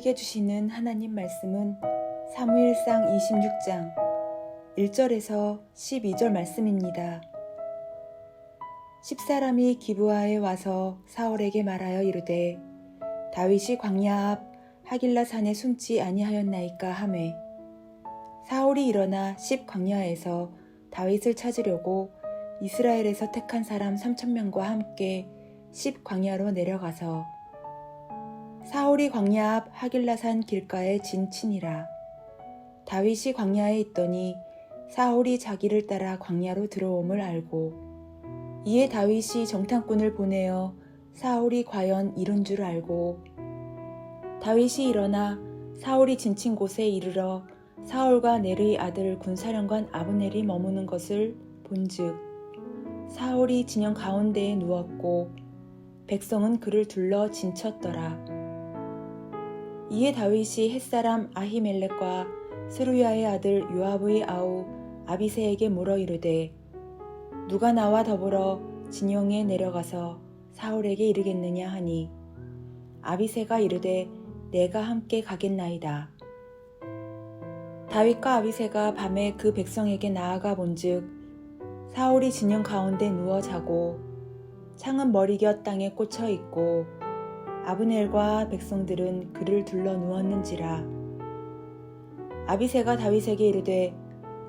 우리에게 주시는 하나님 말씀은 사무엘상 26장 1절에서 12절 말씀입니다. 10사람이 기브아에 와서 사울에게 말하여 이르되 다윗이 광야 앞 하길라 산에 숨지 아니하였나이까 하매 사울이 일어나 10광야에서 다윗을 찾으려고 이스라엘에서 택한 사람 3,000명과 함께 10광야로 내려가서 사울이 광야 앞 하길라산 길가에 진치니라. 다윗이 광야에 있더니 사울이 자기를 따라 광야로 들어옴을 알고 이에 다윗이 정탐꾼을 보내어 사울이 과연 이룬 줄 알고 다윗이 일어나 사울이 진친 곳에 이르러 사울과 네르의 아들 군사령관 아브넬이 머무는 것을 본즉 사울이 진영 가운데에 누웠고 백성은 그를 둘러 진쳤더라. 이에 다윗이 햇사람 아히멜렉과 스루야의 아들 요압의 아우 아비새에게 물어 이르되 누가 나와 더불어 진영에 내려가서 사울에게 이르겠느냐 하니 아비새가 이르되 내가 함께 가겠나이다. 다윗과 아비새가 밤에 그 백성에게 나아가 본즉 사울이 진영 가운데 누워 자고 창은 머리곁 땅에 꽂혀 있고 아브넬과 백성들은 그를 둘러 누웠는지라. 아비새가 다윗에게 이르되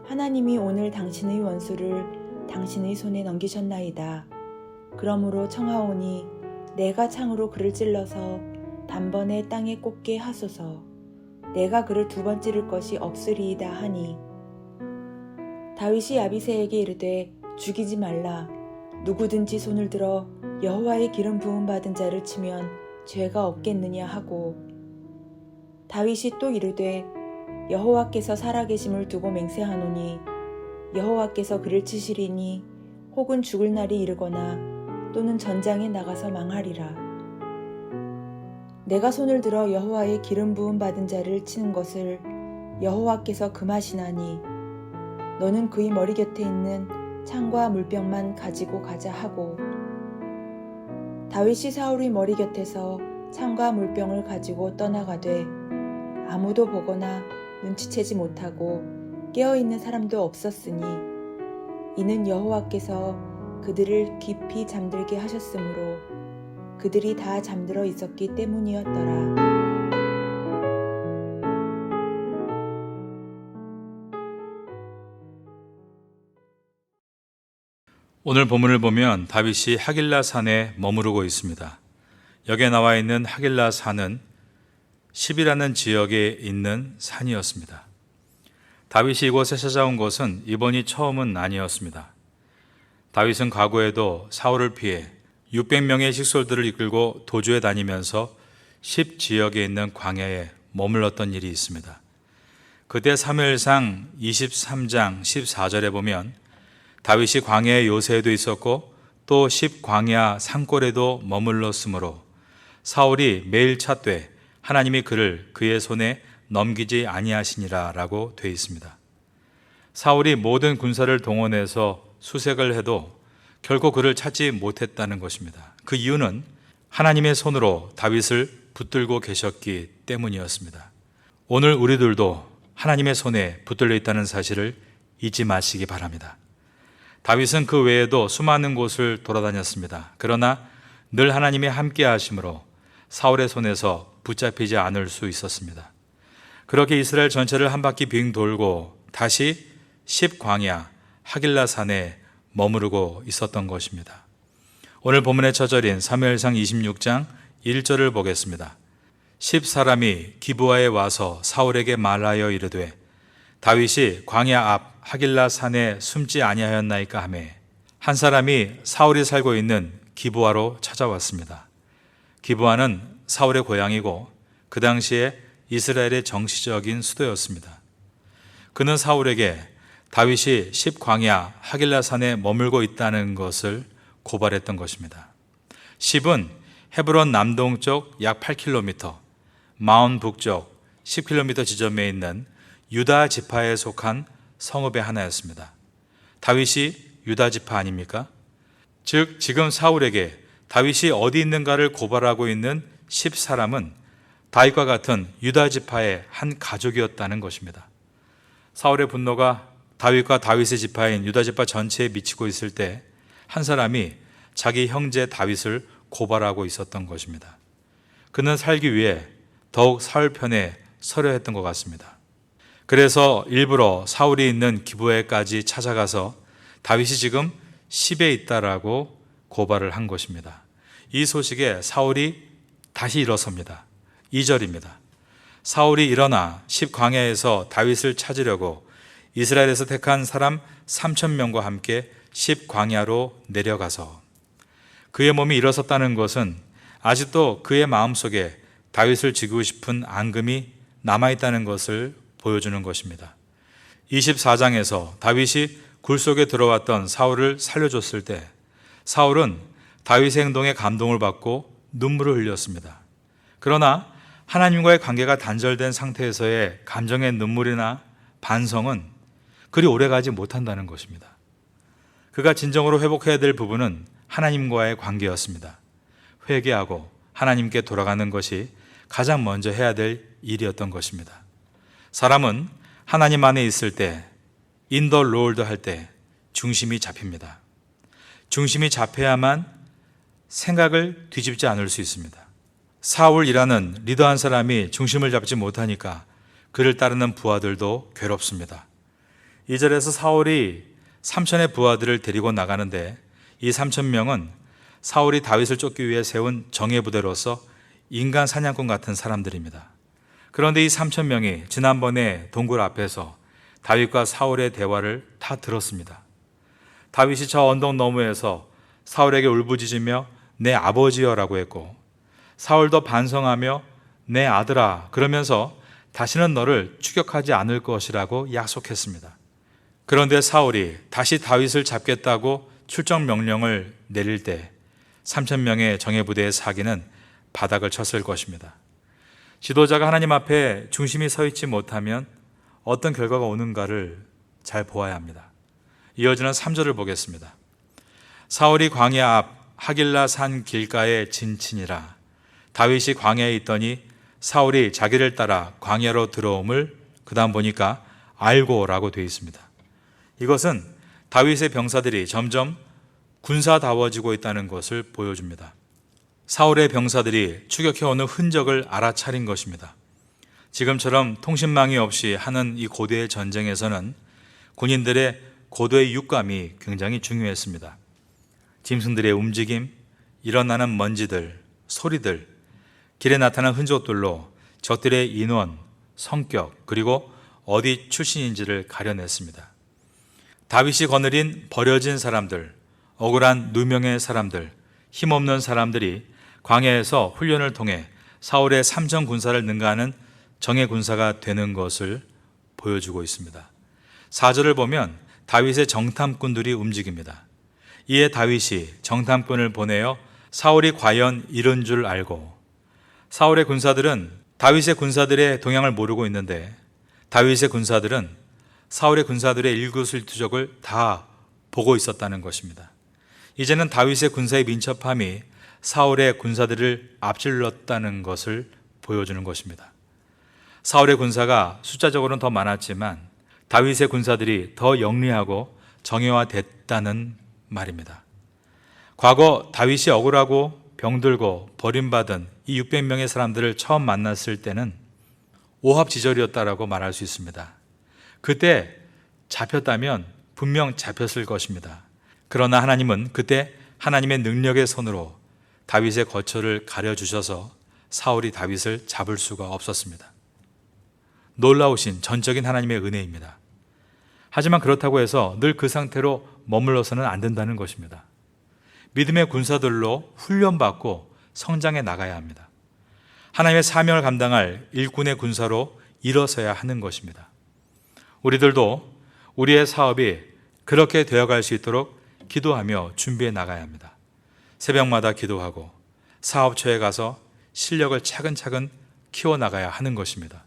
하나님이 오늘 당신의 원수를 당신의 손에 넘기셨나이다. 그러므로 청하오니 내가 창으로 그를 찔러서 단번에 땅에 꽂게 하소서. 내가 그를 두 번 찌를 것이 없으리이다 하니 다윗이 아비새에게 이르되 죽이지 말라. 누구든지 손을 들어 여호와의 기름 부음 받은 자를 치면 죄가 없겠느냐 하고 다윗이 또 이르되 여호와께서 살아계심을 두고 맹세하노니 여호와께서 그를 치시리니 혹은 죽을 날이 이르거나 또는 전장에 나가서 망하리라. 내가 손을 들어 여호와의 기름 부음 받은 자를 치는 것을 여호와께서 금하시나니 너는 그의 머리 곁에 있는 창과 물병만 가지고 가자 하고 다윗이 사울의 머리 곁에서 창과 물병을 가지고 떠나가되 아무도 보거나 눈치채지 못하고 깨어있는 사람도 없었으니 이는 여호와께서 그들을 깊이 잠들게 하셨으므로 그들이 다 잠들어 있었기 때문이었더라. 오늘 본문을 보면 다윗이 하길라 산에 머무르고 있습니다. 여기에 나와 있는 하길라 산은 10이라는 지역에 있는 산이었습니다. 다윗이 이곳에 찾아온 것은 이번이 처음은 아니었습니다. 다윗은 과거에도 사울을 피해 600명의 식솔들을 이끌고 도주해 다니면서 10 지역에 있는 광야에 머물렀던 일이 있습니다. 그때 사무엘상 23장 14절에 보면 다윗이 광야의 요새에도 있었고 또 10 광야 산골에도 머물렀으므로 사울이 매일 찾되 하나님이 그를 그의 손에 넘기지 아니하시니라 라고 되어 있습니다. 사울이 모든 군사를 동원해서 수색을 해도 결코 그를 찾지 못했다는 것입니다. 그 이유는 하나님의 손으로 다윗을 붙들고 계셨기 때문이었습니다. 오늘 우리들도 하나님의 손에 붙들려 있다는 사실을 잊지 마시기 바랍니다. 다윗은 그 외에도 수많은 곳을 돌아다녔습니다. 그러나 늘 하나님의 함께 하심으로 사울의 손에서 붙잡히지 않을 수 있었습니다. 그렇게 이스라엘 전체를 한 바퀴 빙 돌고 다시 10 광야 하길라 산에 머무르고 있었던 것입니다. 오늘 본문의 처절인 사무엘상 26장 1절을 보겠습니다. 10사람이 기브아에 와서 사울에게 말하여 이르되 다윗이 광야 앞 하길라 산에 숨지 아니하였나이까 하매 한 사람이 사울이 살고 있는 기브아로 찾아왔습니다. 기브아는 사울의 고향이고 그 당시에 이스라엘의 정치적인 수도였습니다. 그는 사울에게 다윗이 10 광야 하길라 산에 머물고 있다는 것을 고발했던 것입니다. 10은 헤브론 남동쪽 약 8km, 마온 북쪽 10km 지점에 있는 유다 지파에 속한 성읍의 하나였습니다. 다윗이 유다 지파 아닙니까? 즉 지금 사울에게 다윗이 어디 있는가를 고발하고 있는 10사람은 다윗과 같은 유다 지파의 한 가족이었다는 것입니다. 사울의 분노가 다윗과 다윗의 지파인 유다 지파 전체에 미치고 있을 때 한 사람이 자기 형제 다윗을 고발하고 있었던 것입니다. 그는 살기 위해 더욱 사울 편에 서려 했던 것 같습니다. 그래서 일부러 사울이 있는 기브에까지 찾아가서 다윗이 지금 십에 있다라고 고발을 한 것입니다. 이 소식에 사울이 다시 일어섭니다. 2절입니다. 사울이 일어나 십 광야에서 다윗을 찾으려고 이스라엘에서 택한 사람 3,000명과 함께 십 광야로 내려가서, 그의 몸이 일어섰다는 것은 아직도 그의 마음속에 다윗을 죽이고 싶은 앙금이 남아있다는 것을 보여주는 것입니다. 24장에서 다윗이 굴 속에 들어왔던 사울을 살려줬을 때 사울은 다윗의 행동에 감동을 받고 눈물을 흘렸습니다. 그러나 하나님과의 관계가 단절된 상태에서의 감정의 눈물이나 반성은 그리 오래가지 못한다는 것입니다. 그가 진정으로 회복해야 될 부분은 하나님과의 관계였습니다. 회개하고 하나님께 돌아가는 것이 가장 먼저 해야 될 일이었던 것입니다. 사람은 하나님 안에 있을 때, in the Lord 할 때 중심이 잡힙니다. 중심이 잡혀야만 생각을 뒤집지 않을 수 있습니다. 사울이라는 리더 한 사람이 중심을 잡지 못하니까 그를 따르는 부하들도 괴롭습니다. 2절에서 사울이 3,000의 부하들을 데리고 나가는데 이 3,000명은 사울이 다윗을 쫓기 위해 세운 정예부대로서 인간 사냥꾼 같은 사람들입니다. 그런데 이 3,000명이 지난번에 동굴 앞에서 다윗과 사울의 대화를 다 들었습니다. 다윗이 저 언덕 너머에서 사울에게 울부짖으며 내 아버지여라고 했고, 사울도 반성하며 내 아들아 그러면서 다시는 너를 추격하지 않을 것이라고 약속했습니다. 그런데 사울이 다시 다윗을 잡겠다고 출정 명령을 내릴 때 3,000명의 정예부대의 사기는 바닥을 쳤을 것입니다. 지도자가 하나님 앞에 중심이 서 있지 못하면 어떤 결과가 오는가를 잘 보아야 합니다. 이어지는 3절을 보겠습니다. 사울이 광야 앞 하길라 산 길가에 진친이라. 다윗이 광야에 있더니 사울이 자기를 따라 광야로 들어옴을 그 다음 보니까 알고라고 되어 있습니다. 이것은 다윗의 병사들이 점점 군사다워지고 있다는 것을 보여줍니다. 사울의 병사들이 추격해오는 흔적을 알아차린 것입니다. 지금처럼 통신망이 없이 하는 이 고대의 전쟁에서는 군인들의 고도의 육감이 굉장히 중요했습니다. 짐승들의 움직임, 일어나는 먼지들, 소리들, 길에 나타난 흔적들로 적들의 인원, 성격, 그리고 어디 출신인지를 가려냈습니다. 다윗이 거느린 버려진 사람들, 억울한 누명의 사람들, 힘없는 사람들이 광야에서 훈련을 통해 사울의 3천 군사를 능가하는 정예 군사가 되는 것을 보여주고 있습니다. 4절을 보면 다윗의 정탐꾼들이 움직입니다. 이에 다윗이 정탐꾼을 보내어 사울이 과연 이런 줄 알고, 사울의 군사들은 다윗의 군사들의 동향을 모르고 있는데 다윗의 군사들은 사울의 군사들의 일거수일투족을 다 보고 있었다는 것입니다. 이제는 다윗의 군사의 민첩함이 사울의 군사들을 앞질렀다는 것을 보여주는 것입니다. 사울의 군사가 숫자적으로는 더 많았지만 다윗의 군사들이 더 영리하고 정예화됐다는 말입니다. 과거 다윗이 억울하고 병들고 버림받은 이 600명의 사람들을 처음 만났을 때는 오합지졸이었다라고 말할 수 있습니다. 그때 잡혔다면 분명 잡혔을 것입니다. 그러나 하나님은 그때 하나님의 능력의 손으로 다윗의 거처를 가려주셔서 사울이 다윗을 잡을 수가 없었습니다. 놀라우신 전적인 하나님의 은혜입니다. 하지만 그렇다고 해서 늘 그 상태로 머물러서는 안 된다는 것입니다. 믿음의 군사들로 훈련받고 성장해 나가야 합니다. 하나님의 사명을 감당할 일꾼의 군사로 일어서야 하는 것입니다. 우리들도 우리의 사업이 그렇게 되어갈 수 있도록 기도하며 준비해 나가야 합니다. 새벽마다 기도하고 사업처에 가서 실력을 차근차근 키워나가야 하는 것입니다.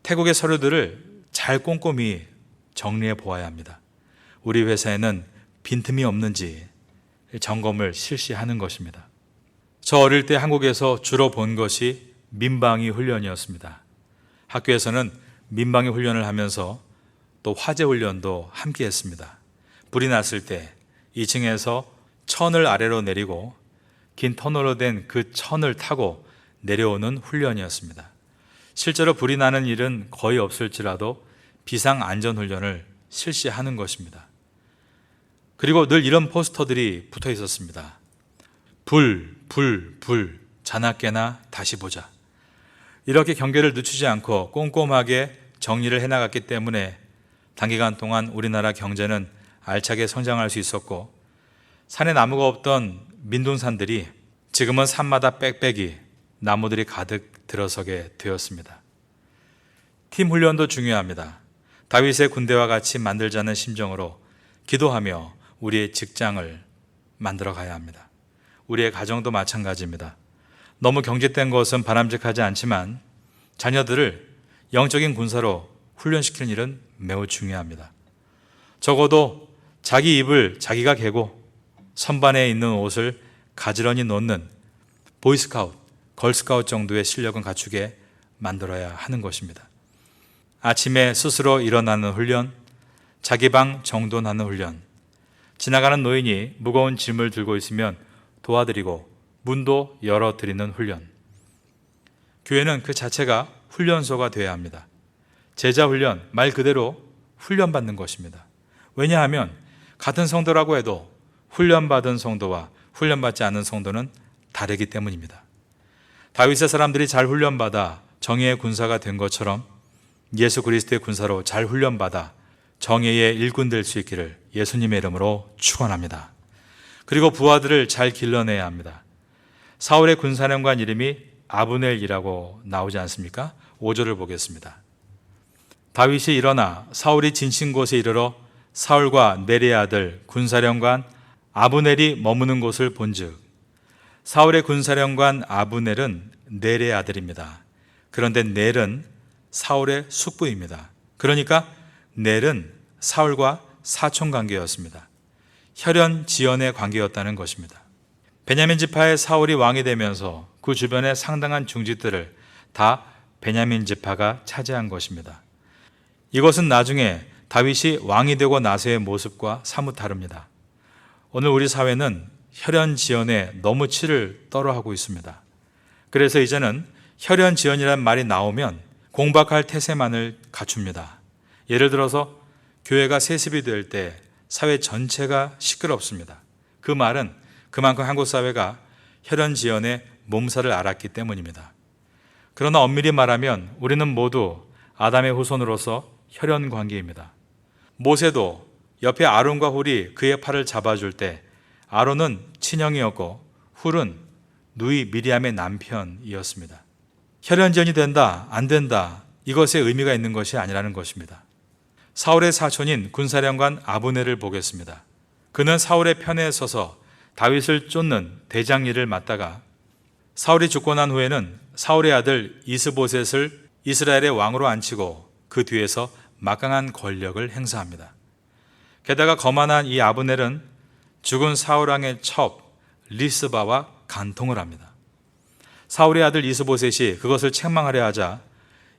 태국의 서류들을 잘 꼼꼼히 정리해 보아야 합니다. 우리 회사에는 빈틈이 없는지 점검을 실시하는 것입니다. 저 어릴 때 한국에서 주로 본 것이 민방위 훈련이었습니다. 학교에서는 민방위 훈련을 하면서 또 화재 훈련도 함께 했습니다. 불이 났을 때 2층에서 천을 아래로 내리고 긴 터널로 된 그 천을 타고 내려오는 훈련이었습니다. 실제로 불이 나는 일은 거의 없을지라도 비상안전훈련을 실시하는 것입니다. 그리고 늘 이런 포스터들이 붙어 있었습니다. 불, 자나깨나 다시 보자. 이렇게 경계를 늦추지 않고 꼼꼼하게 정리를 해나갔기 때문에 단기간 동안 우리나라 경제는 알차게 성장할 수 있었고, 산에 나무가 없던 민둥산들이 지금은 산마다 빽빽이 나무들이 가득 들어서게 되었습니다. 팀 훈련도 중요합니다. 다윗의 군대와 같이 만들자는 심정으로 기도하며 우리의 직장을 만들어 가야 합니다. 우리의 가정도 마찬가지입니다. 너무 경직된 것은 바람직하지 않지만 자녀들을 영적인 군사로 훈련시키는 일은 매우 중요합니다. 적어도 자기 입을 자기가 개고 선반에 있는 옷을 가지런히 놓는 보이스카우트, 걸스카우트 정도의 실력은 갖추게 만들어야 하는 것입니다. 아침에 스스로 일어나는 훈련, 자기 방 정돈하는 훈련, 지나가는 노인이 무거운 짐을 들고 있으면 도와드리고 문도 열어드리는 훈련. 교회는 그 자체가 훈련소가 되어야 합니다. 제자 훈련, 말 그대로 훈련받는 것입니다. 왜냐하면 같은 성도라고 해도 훈련받은 성도와 훈련받지 않은 성도는 다르기 때문입니다. 다윗의 사람들이 잘 훈련받아 정예의 군사가 된 것처럼 예수 그리스도의 군사로 잘 훈련받아 정예의 일꾼 될 수 있기를 예수님의 이름으로 축원합니다. 그리고 부하들을 잘 길러내야 합니다. 사울의 군사령관 이름이 아브넬이라고 나오지 않습니까? 5절을 보겠습니다. 다윗이 일어나 사울이 진친 곳에 이르러 사울과 네리의 아들 군사령관 아브넬이 머무는 곳을 본즉, 사울의 군사령관 아브넬은 넬의 아들입니다. 그런데 넬은 사울의 숙부입니다. 그러니까 넬은 사울과 사촌 관계였습니다. 혈연 지연의 관계였다는 것입니다. 베냐민 지파의 사울이 왕이 되면서 그 주변의 상당한 중지들을 다 베냐민 지파가 차지한 것입니다. 이것은 나중에 다윗이 왕이 되고 나서의 모습과 사뭇 다릅니다. 오늘 우리 사회는 혈연 지연에 너무 치를 떨어하고 있습니다. 그래서 이제는 혈연 지연이라는 말이 나오면 공박할 태세만을 갖춥니다. 예를 들어서 교회가 세습이 될 때 사회 전체가 시끄럽습니다. 그 말은 그만큼 한국 사회가 혈연 지연의 몸살을 앓았기 때문입니다. 그러나 엄밀히 말하면 우리는 모두 아담의 후손으로서 혈연 관계입니다. 모세도 옆에 아론과 훌이 그의 팔을 잡아줄 때 아론은 친형이었고 훌은 누이 미리암의 남편이었습니다. 혈연지연이 된다, 안 된다, 이것에 의미가 있는 것이 아니라는 것입니다. 사울의 사촌인 군사령관 아브넬을 보겠습니다. 그는 사울의 편에 서서 다윗을 쫓는 대장 일을 맡다가 사울이 죽고 난 후에는 사울의 아들 이스보셋을 이스라엘의 왕으로 앉히고 그 뒤에서 막강한 권력을 행사합니다. 게다가 거만한 이 아브넬은 죽은 사울 왕의 첩 리스바와 간통을 합니다. 사울의 아들 이스보셋이 그것을 책망하려 하자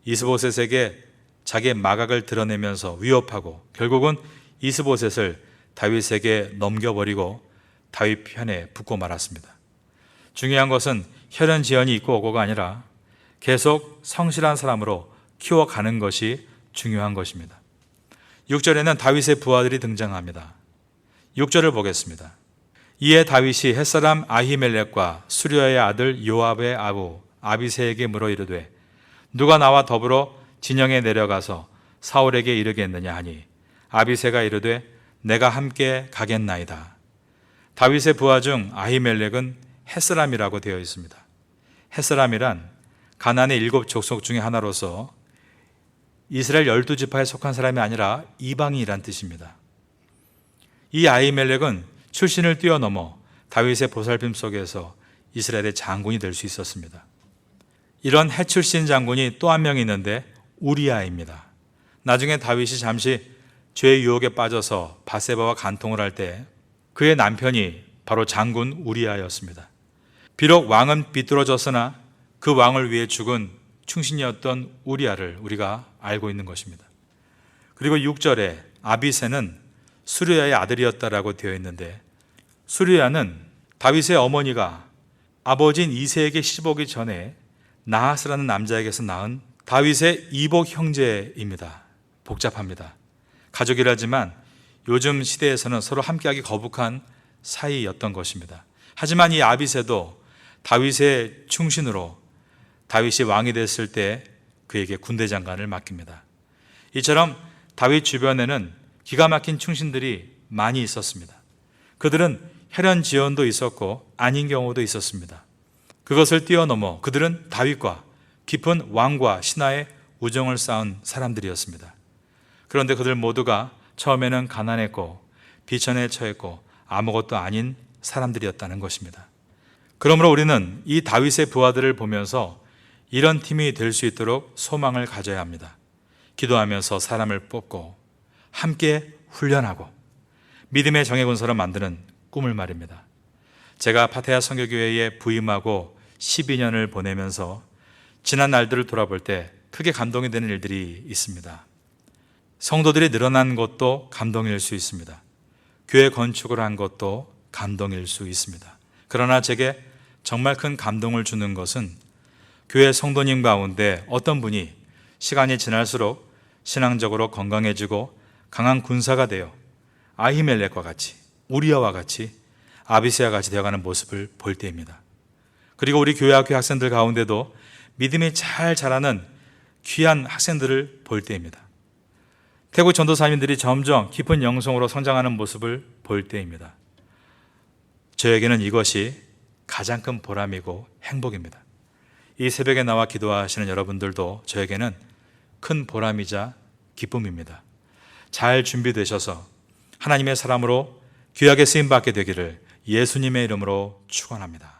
이스보셋에게 자기의 마각을 드러내면서 위협하고 결국은 이스보셋을 다윗에게 넘겨버리고 다윗 편에 붙고 말았습니다. 중요한 것은 혈연 지연이 있고 오고가 아니라 계속 성실한 사람으로 키워가는 것이 중요한 것입니다. 6절에는 다윗의 부하들이 등장합니다. 6절을 보겠습니다. 이에 다윗이 햇사람 아히멜렉과 수리아의 아들 요압의 아부 아비새에게 물어 이르되 누가 나와 더불어 진영에 내려가서 사울에게 이르겠느냐 하니 아비새가 이르되 내가 함께 가겠나이다. 다윗의 부하 중 아히멜렉은 햇사람이라고 되어 있습니다. 햇사람이란 가나안의 7 족속 중에 하나로서 이스라엘 12지파에 속한 사람이 아니라 이방인이란 뜻입니다. 이 아히멜렉은 출신을 뛰어넘어 다윗의 보살핌 속에서 이스라엘의 장군이 될 수 있었습니다. 이런 해 출신 장군이 또 한 명 있는데 우리아입니다. 나중에 다윗이 잠시 죄의 유혹에 빠져서 바세바와 간통을 할 때 그의 남편이 바로 장군 우리아였습니다. 비록 왕은 비뚤어졌으나 그 왕을 위해 죽은 충신이었던 우리아를 우리가 알고 있는 것입니다. 그리고 6절에 아비새는 수르야의 아들이었다라고 되어 있는데, 수르야는 다윗의 어머니가 아버지인 이새에게 시집오기 전에 나하스라는 남자에게서 낳은 다윗의 이복 형제입니다. 복잡합니다. 가족이라지만 요즘 시대에서는 서로 함께하기 거북한 사이였던 것입니다. 하지만 이 아비새도 다윗의 충신으로 다윗이 왕이 됐을 때 그에게 군대 장관을 맡깁니다. 이처럼 다윗 주변에는 기가 막힌 충신들이 많이 있었습니다. 그들은 혈연 지연도 있었고 아닌 경우도 있었습니다. 그것을 뛰어넘어 그들은 다윗과 깊은 왕과 신하의 우정을 쌓은 사람들이었습니다. 그런데 그들 모두가 처음에는 가난했고 비천에 처했고 아무것도 아닌 사람들이었다는 것입니다. 그러므로 우리는 이 다윗의 부하들을 보면서 이런 팀이 될 수 있도록 소망을 가져야 합니다. 기도하면서 사람을 뽑고 함께 훈련하고 믿음의 정예군사로 만드는 꿈을 말입니다. 제가 파테아 선교교회에 부임하고 12년을 보내면서 지난 날들을 돌아볼 때 크게 감동이 되는 일들이 있습니다. 성도들이 늘어난 것도 감동일 수 있습니다. 교회 건축을 한 것도 감동일 수 있습니다. 그러나 제게 정말 큰 감동을 주는 것은 교회 성도님 가운데 어떤 분이 시간이 지날수록 신앙적으로 건강해지고 강한 군사가 되어 아히멜렉과 같이, 우리아와 같이, 아비새와 같이 되어가는 모습을 볼 때입니다. 그리고 우리 교회 학교 학생들 가운데도 믿음이 잘 자라는 귀한 학생들을 볼 때입니다. 태국 전도사님들이 점점 깊은 영성으로 성장하는 모습을 볼 때입니다. 저에게는 이것이 가장 큰 보람이고 행복입니다. 이 새벽에 나와 기도하시는 여러분들도 저에게는 큰 보람이자 기쁨입니다. 잘 준비되셔서 하나님의 사람으로 귀하게 쓰임받게 되기를 예수님의 이름으로 축원합니다.